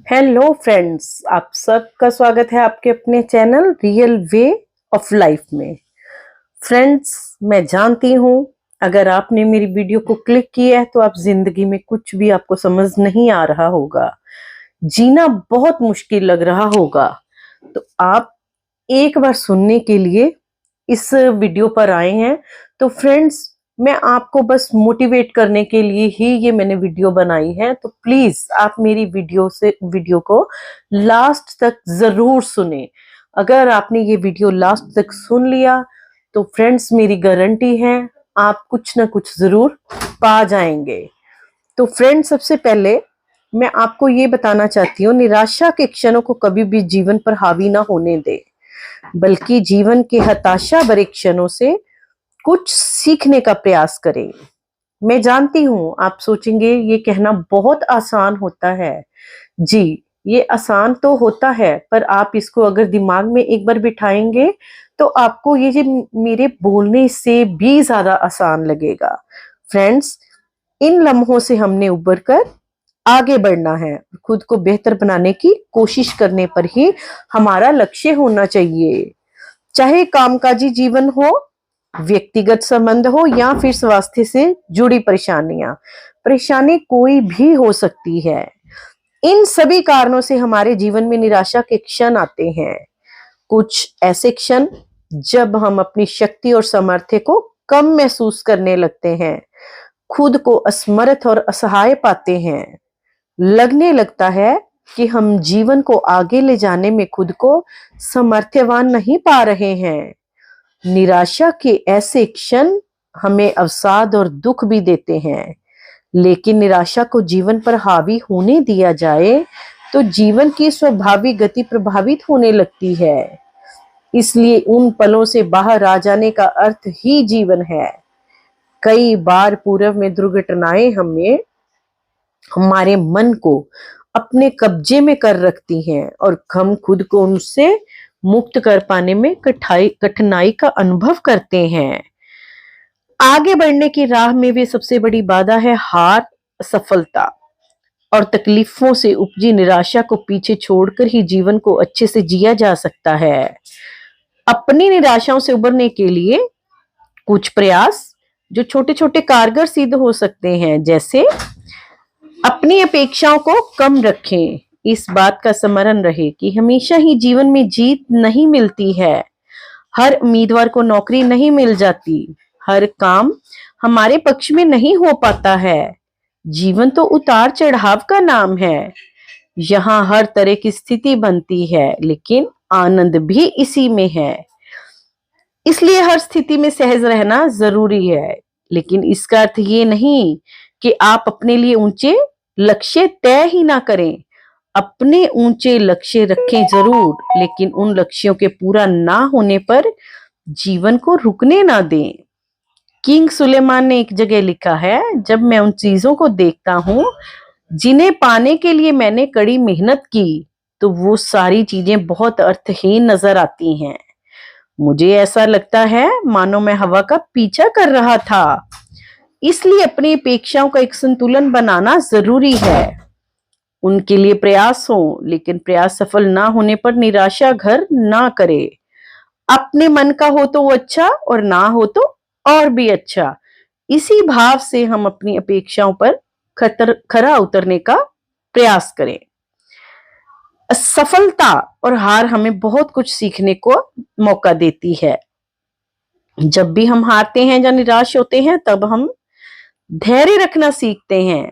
Hello friends, आप सबका स्वागत है आपके अपने channel real way of life में। फ्रेंड्स, मैं जानती हूँ अगर आपने मेरी वीडियो को क्लिक किया है तो आप जिंदगी में कुछ भी आपको समझ नहीं आ रहा होगा, जीना बहुत मुश्किल लग रहा होगा। तो आप एक बार सुनने के लिए इस वीडियो पर आए हैं। तो फ्रेंड्स, मैं आपको बस मोटिवेट करने के लिए ही ये मैंने वीडियो बनाई है। तो प्लीज आप मेरी वीडियो को लास्ट तक जरूर सुने। अगर आपने ये वीडियो लास्ट तक सुन लिया तो फ्रेंड्स, मेरी गारंटी है आप कुछ ना कुछ जरूर पा जाएंगे। तो फ्रेंड्स, सबसे पहले मैं आपको ये बताना चाहती हूँ, निराशा के क्षणों को कभी भी जीवन पर हावी ना होने दे, बल्कि जीवन के हताशा भरे क्षणों से कुछ सीखने का प्रयास करें। मैं जानती हूं आप सोचेंगे ये कहना बहुत आसान होता है। जी, ये आसान तो होता है, पर आप इसको अगर दिमाग में एक बार बिठाएंगे तो आपको ये जो मेरे बोलने से भी ज्यादा आसान लगेगा। फ्रेंड्स, इन लम्हों से हमने उबर कर आगे बढ़ना है। खुद को बेहतर बनाने की कोशिश करने पर ही हमारा लक्ष्य होना चाहिए। चाहे कामकाजी जीवन हो, व्यक्तिगत संबंध हो या फिर स्वास्थ्य से जुड़ी परेशानी कोई भी हो सकती है। इन सभी कारणों से हमारे जीवन में निराशा के क्षण आते हैं। कुछ ऐसे क्षण जब हम अपनी शक्ति और सामर्थ्य को कम महसूस करने लगते हैं, खुद को असमर्थ और असहाय पाते हैं। लगने लगता है कि हम जीवन को आगे ले जाने में खुद को समर्थ्यवान नहीं पा रहे हैं। निराशा के ऐसे क्षण हमें अवसाद और दुख भी देते हैं, लेकिन निराशा को जीवन पर हावी होने दिया जाए तो जीवन की स्वाभाविक गति प्रभावित होने लगती है। इसलिए उन पलों से बाहर आ जाने का अर्थ ही जीवन है। कई बार पूर्व में दुर्घटनाएं हमें हमारे मन को अपने कब्जे में कर रखती हैं और हम खुद को उनसे मुक्त कर पाने में कठिनाई का अनुभव करते हैं। आगे बढ़ने की राह में भी सबसे बड़ी बाधा है हार, असफलता और तकलीफों से उपजी निराशा को पीछे छोड़कर ही जीवन को अच्छे से जिया जा सकता है। अपनी निराशाओं से उबरने के लिए कुछ प्रयास जो छोटे छोटे कारगर सिद्ध हो सकते हैं, जैसे अपनी अपेक्षाओं को कम रखें। इस बात का स्मरण रहे कि हमेशा ही जीवन में जीत नहीं मिलती है। हर उम्मीदवार को नौकरी नहीं मिल जाती, हर काम हमारे पक्ष में नहीं हो पाता है। जीवन तो उतार चढ़ाव का नाम है। यहाँ हर तरह की स्थिति बनती है, लेकिन आनंद भी इसी में है। इसलिए हर स्थिति में सहज रहना जरूरी है, लेकिन इसका अर्थ ये नहीं कि आप अपने लिए ऊंचे लक्ष्य तय ही ना करें। अपने ऊंचे लक्ष्य रखें जरूर, लेकिन उन लक्ष्यों के पूरा ना होने पर जीवन को रुकने ना दें। किंग सुलेमान ने एक जगह लिखा है, जब मैं उन चीजों को देखता हूं जिन्हें पाने के लिए मैंने कड़ी मेहनत की, तो वो सारी चीजें बहुत अर्थहीन नजर आती हैं। मुझे ऐसा लगता है मानो मैं हवा का पीछा कर रहा था। इसलिए अपनी अपेक्षाओं का एक संतुलन बनाना जरूरी है। उनके लिए प्रयास हो, लेकिन प्रयास सफल ना होने पर निराशा घर ना करे। अपने मन का हो तो वो अच्छा, और ना हो तो और भी अच्छा। इसी भाव से हम अपनी अपेक्षाओं पर खरा उतरने का प्रयास करें। सफलता और हार हमें बहुत कुछ सीखने को मौका देती है। जब भी हम हारते हैं या निराश होते हैं, तब हम धैर्य रखना सीखते हैं।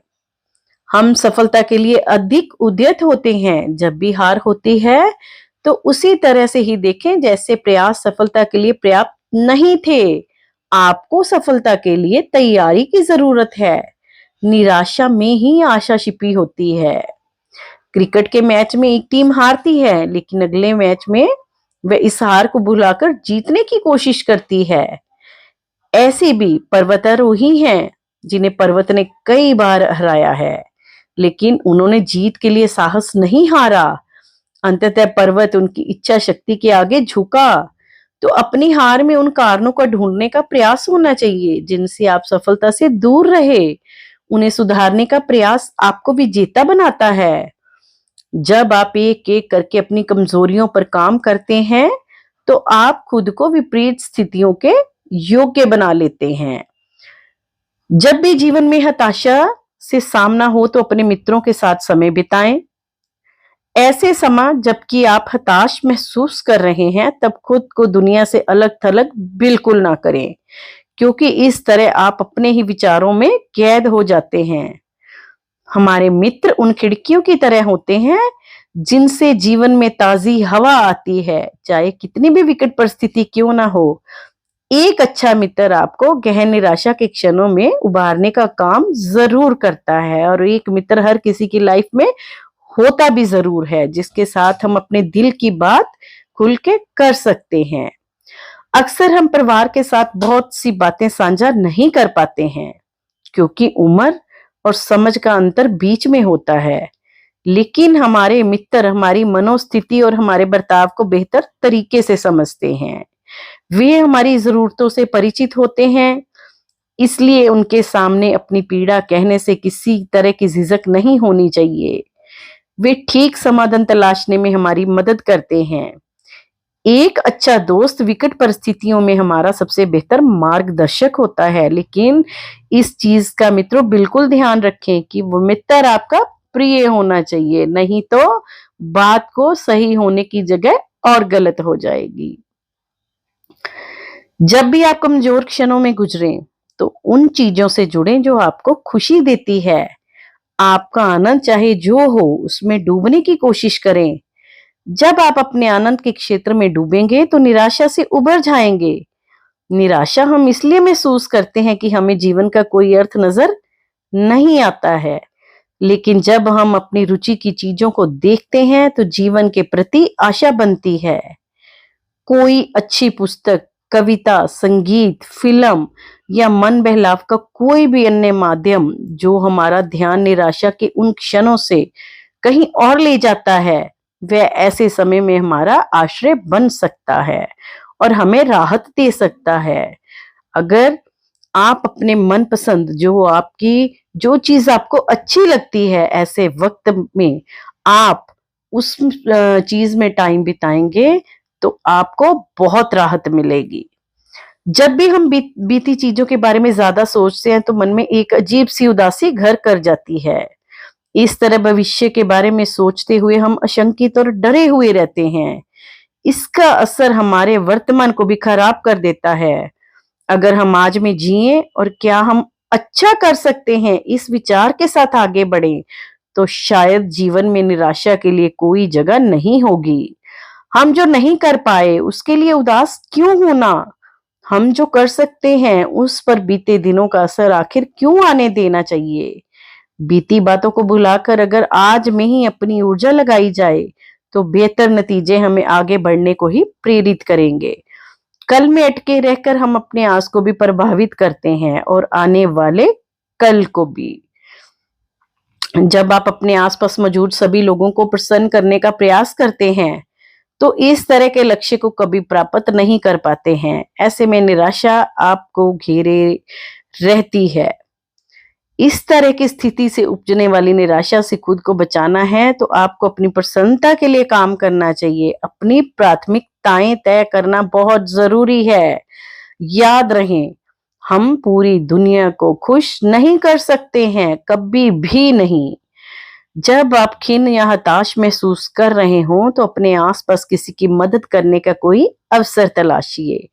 हम सफलता के लिए अधिक उद्यत होते हैं। जब भी हार होती है तो उसी तरह से ही देखें जैसे प्रयास सफलता के लिए पर्याप्त नहीं थे। आपको सफलता के लिए तैयारी की जरूरत है। निराशा में ही आशा छिपी होती है। क्रिकेट के मैच में एक टीम हारती है, लेकिन अगले मैच में वह इस हार को भुलाकर जीतने की कोशिश करती है। ऐसे भी पर्वतारोही हैं जिन्हें पर्वत ने कई बार हराया है, लेकिन उन्होंने जीत के लिए साहस नहीं हारा। अंततः पर्वत उनकी इच्छा शक्ति के आगे झुका। तो अपनी हार में उन कारणों को ढूंढने का प्रयास होना चाहिए जिनसे आप सफलता से दूर रहे। उन्हें सुधारने का प्रयास आपको विजेता बनाता है। जब आप एक एक करके अपनी कमजोरियों पर काम करते हैं तो आप खुद को विपरीत स्थितियों के योग्य बना लेते हैं। जब भी जीवन में हताशा से सामना हो तो अपने मित्रों के साथ समय बिताएं। ऐसे समय जबकि आप हताश महसूस कर रहे हैं तब खुद को दुनिया से अलग थलग बिल्कुल ना करें, क्योंकि इस तरह आप अपने ही विचारों में कैद हो जाते हैं। हमारे मित्र उन खिड़कियों की तरह होते हैं जिनसे जीवन में ताजी हवा आती है, चाहे कितनी भी विकट परिस्थिति क्यों ना हो। एक अच्छा मित्र आपको गहन निराशा के क्षणों में उबारने का काम जरूर करता है, और एक मित्र हर किसी की लाइफ में होता भी जरूर है जिसके साथ हम अपने दिल की बात खुल के कर सकते हैं। अक्सर हम परिवार के साथ बहुत सी बातें साझा नहीं कर पाते हैं क्योंकि उम्र और समझ का अंतर बीच में होता है, लेकिन हमारे मित्र हमारी मनोस्थिति और हमारे बर्ताव को बेहतर तरीके से समझते हैं। वे हमारी जरूरतों से परिचित होते हैं, इसलिए उनके सामने अपनी पीड़ा कहने से किसी तरह की झिझक नहीं होनी चाहिए। वे ठीक समाधान तलाशने में हमारी मदद करते हैं। एक अच्छा दोस्त विकट परिस्थितियों में हमारा सबसे बेहतर मार्गदर्शक होता है, लेकिन इस चीज का मित्रों बिल्कुल ध्यान रखें कि वो मित्र आपका प्रिय होना चाहिए, नहीं तो बात को सही होने की जगह और गलत हो जाएगी। जब भी आप कमजोर क्षणों में गुजरें तो उन चीजों से जुड़ें जो आपको खुशी देती है। आपका आनंद चाहे जो हो उसमें डूबने की कोशिश करें। जब आप अपने आनंद के क्षेत्र में डूबेंगे तो निराशा से उबर जाएंगे। निराशा हम इसलिए महसूस करते हैं कि हमें जीवन का कोई अर्थ नजर नहीं आता है, लेकिन जब हम अपनी रुचि की चीजों को देखते हैं तो जीवन के प्रति आशा बनती है। कोई अच्छी पुस्तक, कविता, संगीत, फिल्म या मन बहलाव का कोई भी अन्य माध्यम जो हमारा ध्यान निराशा के उन क्षणों से कहीं और ले जाता है, वह ऐसे समय में हमारा आश्रय बन सकता है और हमें राहत दे सकता है। अगर आप अपने मनपसंद जो चीज आपको अच्छी लगती है, ऐसे वक्त में आप उस चीज में टाइम बिताएंगे तो आपको बहुत राहत मिलेगी। जब भी हम बीती चीजों के बारे में ज्यादा सोचते हैं तो मन में एक अजीब सी उदासी घर कर जाती है। इस तरह भविष्य के बारे में सोचते हुए हम आशंकित और डरे हुए रहते हैं। इसका असर हमारे वर्तमान को भी खराब कर देता है। अगर हम आज में जिए और क्या हम अच्छा कर सकते हैं इस विचार के साथ आगे बढ़े तो शायद जीवन में निराशा के लिए कोई जगह नहीं होगी। हम जो नहीं कर पाए उसके लिए उदास क्यों होना? हम जो कर सकते हैं उस पर बीते दिनों का असर आखिर क्यों आने देना चाहिए? बीती बातों को भुलाकर अगर आज में ही अपनी ऊर्जा लगाई जाए तो बेहतर नतीजे हमें आगे बढ़ने को ही प्रेरित करेंगे। कल में अटके रहकर हम अपने आज को भी प्रभावित करते हैं और आने वाले कल को भी। जब आप अपने आसपास मौजूद सभी लोगों को प्रसन्न करने का प्रयास करते हैं तो इस तरह के लक्ष्य को कभी प्राप्त नहीं कर पाते हैं। ऐसे में निराशा आपको घेरे रहती है। इस तरह की स्थिति से उपजने वाली निराशा से खुद को बचाना है तो आपको अपनी प्रसन्नता के लिए काम करना चाहिए। अपनी प्राथमिकताएं तय करना बहुत जरूरी है। याद रहे, हम पूरी दुनिया को खुश नहीं कर सकते हैं, कभी भी नहीं। जब आप खिन्न या हताश महसूस कर रहे हो तो अपने आसपास किसी की मदद करने का कोई अवसर तलाशिए।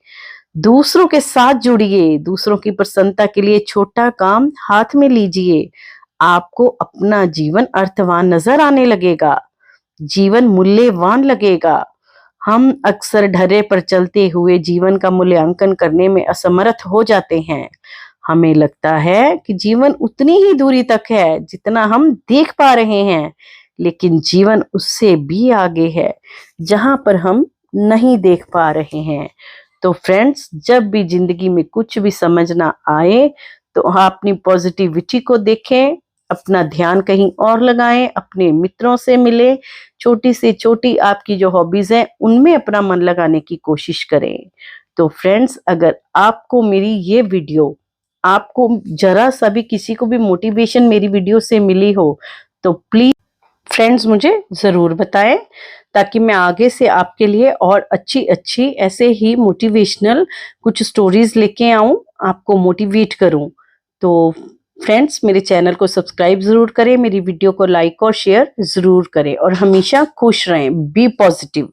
दूसरों के साथ जुड़िए, दूसरों की प्रसन्नता के लिए छोटा काम हाथ में लीजिए। आपको अपना जीवन अर्थवान नजर आने लगेगा, जीवन मूल्यवान लगेगा। हम अक्सर ढर्रे पर चलते हुए जीवन का मूल्यांकन करने में असमर्थ हो जाते हैं। हमें लगता है कि जीवन उतनी ही दूरी तक है जितना हम देख पा रहे हैं, लेकिन जीवन उससे भी आगे है जहां पर हम नहीं देख पा रहे हैं। तो फ्रेंड्स, जब भी जिंदगी में कुछ भी समझ ना आए तो आप अपनी पॉजिटिविटी को देखें, अपना ध्यान कहीं और लगाएं, अपने मित्रों से मिलें, छोटी से छोटी आपकी जो हॉबीज हैं उनमें अपना मन लगाने की कोशिश करें। तो फ्रेंड्स, अगर आपको मेरी ये वीडियो, आपको जरा सा भी किसी को भी मोटिवेशन मेरी वीडियो से मिली हो तो प्लीज फ्रेंड्स मुझे ज़रूर बताएं, ताकि मैं आगे से आपके लिए और अच्छी अच्छी ऐसे ही मोटिवेशनल कुछ स्टोरीज लेके आऊं, आपको मोटिवेट करूं। तो फ्रेंड्स मेरे चैनल को सब्सक्राइब ज़रूर करें, मेरी वीडियो को लाइक और शेयर ज़रूर करें और हमेशा खुश रहें। Be positive.